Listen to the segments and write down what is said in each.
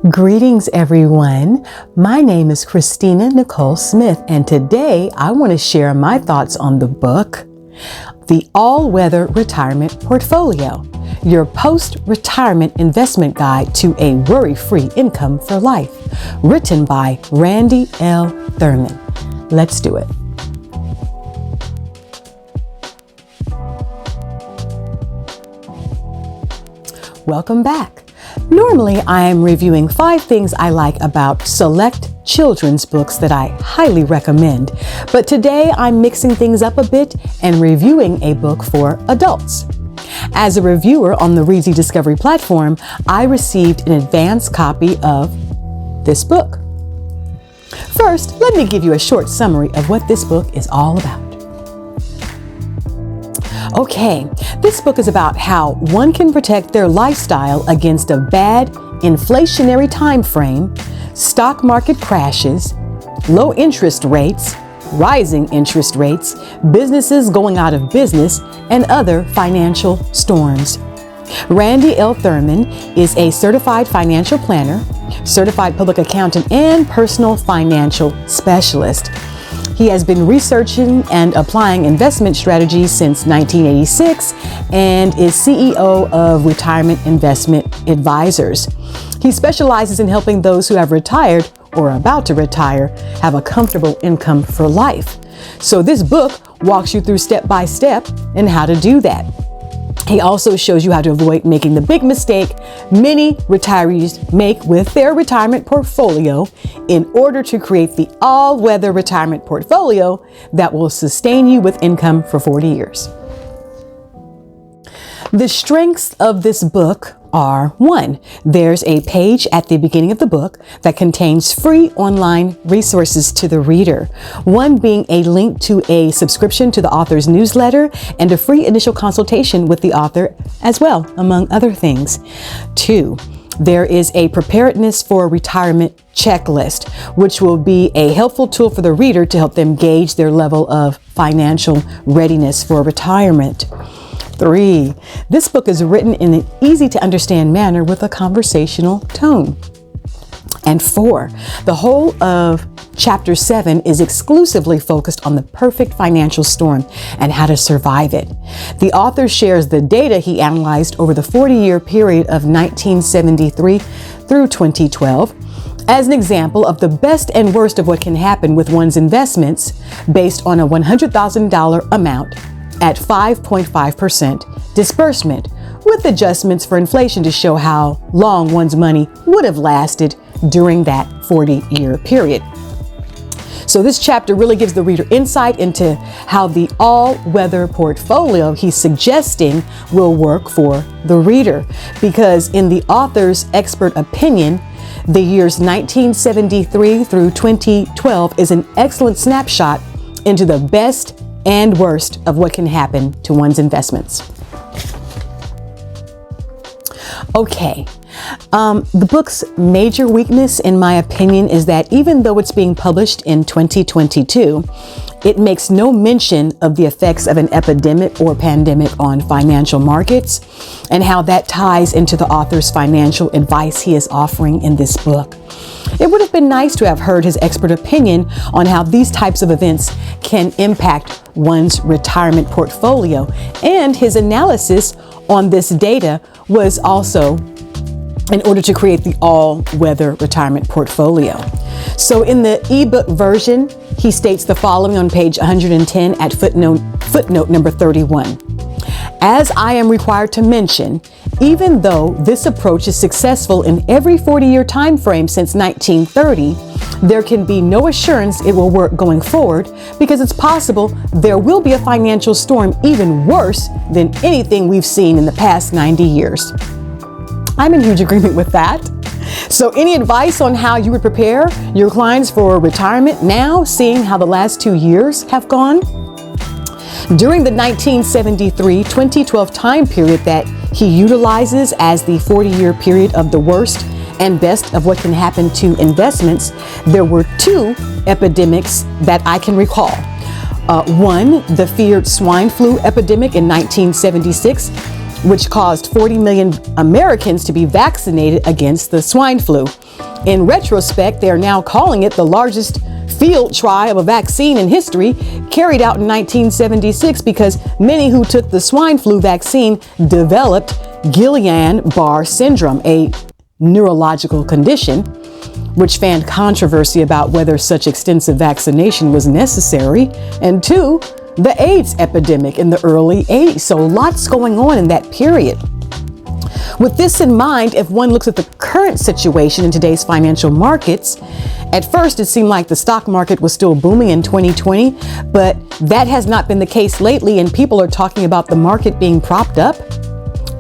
Greetings, everyone. My name is Christina Nicole Smith, and today I want to share my thoughts on the book, The All-Weather Retirement Portfolio, your post-retirement investment guide to a worry-free income for life, written by Randy L. Thurman. Let's do it. Welcome back. Normally, I am reviewing 5 things I like about select children's books that I highly recommend. But today, I'm mixing things up a bit and reviewing a book for adults. As a reviewer on the Reedsy Discovery platform, I received an advance copy of this book. First, let me give you a short summary of what this book is all about. Okay, this book is about how one can protect their lifestyle against a bad inflationary time frame, stock market crashes, low interest rates, rising interest rates, businesses going out of business, and other financial storms. Randy L. Thurman is a certified financial planner, certified public accountant, and personal financial specialist. He has been researching and applying investment strategies since 1986 and is CEO of Retirement Investment Advisors. He specializes in helping those who have retired or are about to retire have a comfortable income for life. So this book walks you through step by step in how to do that. He also shows you how to avoid making the big mistake many retirees make with their retirement portfolio in order to create the all-weather retirement portfolio that will sustain you with income for 40 years. The strengths of this book are: 1, there's a page at the beginning of the book that contains free online resources to the reader. One being a link to a subscription to the author's newsletter and a free initial consultation with the author as well, among other things. 2, there is a preparedness for retirement checklist, which will be a helpful tool for the reader to help them gauge their level of financial readiness for retirement. 3, this book is written in an easy to understand manner with a conversational tone. And 4, the whole of Chapter 7 is exclusively focused on the perfect financial storm and how to survive it. The author shares the data he analyzed over the 40-year period of 1973 through 2012 as an example of the best and worst of what can happen with one's investments based on a $100,000 amount at 5.5% disbursement, with adjustments for inflation to show how long one's money would have lasted during that 40-year period. So this chapter really gives the reader insight into how the all-weather portfolio he's suggesting will work for the reader, because in the author's expert opinion, the years 1973 through 2012 is an excellent snapshot into the best and worst of what can happen to one's investments. Okay, the book's major weakness, in my opinion, is that even though it's being published in 2022, it makes no mention of the effects of an epidemic or pandemic on financial markets and how that ties into the author's financial advice he is offering in this book. It would have been nice to have heard his expert opinion on how these types of events can impact one's retirement portfolio, and his analysis on this data was also in order to create the all-weather retirement portfolio. So in the ebook version, he states the following on page 110 at footnote number 31. As I am required to mention, even though this approach is successful in every 40-year time frame since 1930, there can be no assurance it will work going forward, because it's possible there will be a financial storm even worse than anything we've seen in the past 90 years. I'm in huge agreement with that. So any advice on how you would prepare your clients for retirement now, seeing how the last 2 years have gone? During the 1973-2012 time period that he utilizes as the 40-year period of the worst and best of what can happen to investments, there were 2 epidemics that I can recall. 1, the feared swine flu epidemic in 1976, which caused 40 million Americans to be vaccinated against the swine flu. In retrospect, they are now calling it the largest field trial of a vaccine in history, carried out in 1976, because many who took the swine flu vaccine developed Guillain-Barré syndrome, a neurological condition, which fanned controversy about whether such extensive vaccination was necessary, and two, the AIDS epidemic in the early 80s. So lots going on in that period. With this in mind, if one looks at the current situation in today's financial markets, at first it seemed like the stock market was still booming in 2020, but that has not been the case lately, and people are talking about the market being propped up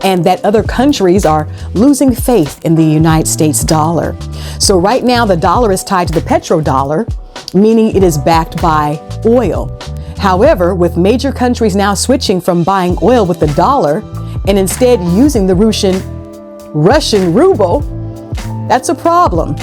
and that other countries are losing faith in the United States dollar. So right now the dollar is tied to the petrodollar, meaning it is backed by oil. However, with major countries now switching from buying oil with the dollar and instead using the Russian ruble, that's a problem.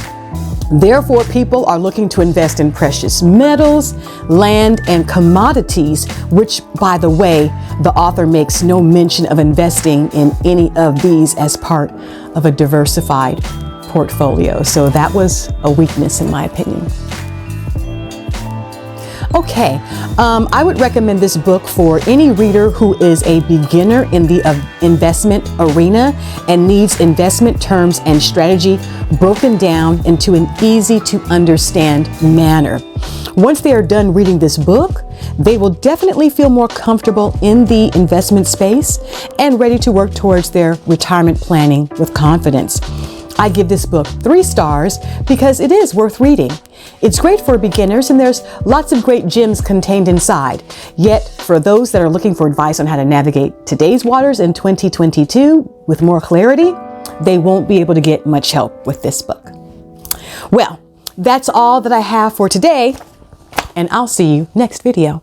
Therefore, people are looking to invest in precious metals, land, and commodities, which, by the way, the author makes no mention of investing in any of these as part of a diversified portfolio. So that was a weakness in my opinion. Okay, I would recommend this book for any reader who is a beginner in the investment arena and needs investment terms and strategy broken down into an easy to understand manner. Once they are done reading this book, they will definitely feel more comfortable in the investment space and ready to work towards their retirement planning with confidence. I give this book 3 stars because it is worth reading. It's great for beginners and there's lots of great gems contained inside. Yet, for those that are looking for advice on how to navigate today's waters in 2022 with more clarity, they won't be able to get much help with this book. Well, that's all that I have for today, and I'll see you next video.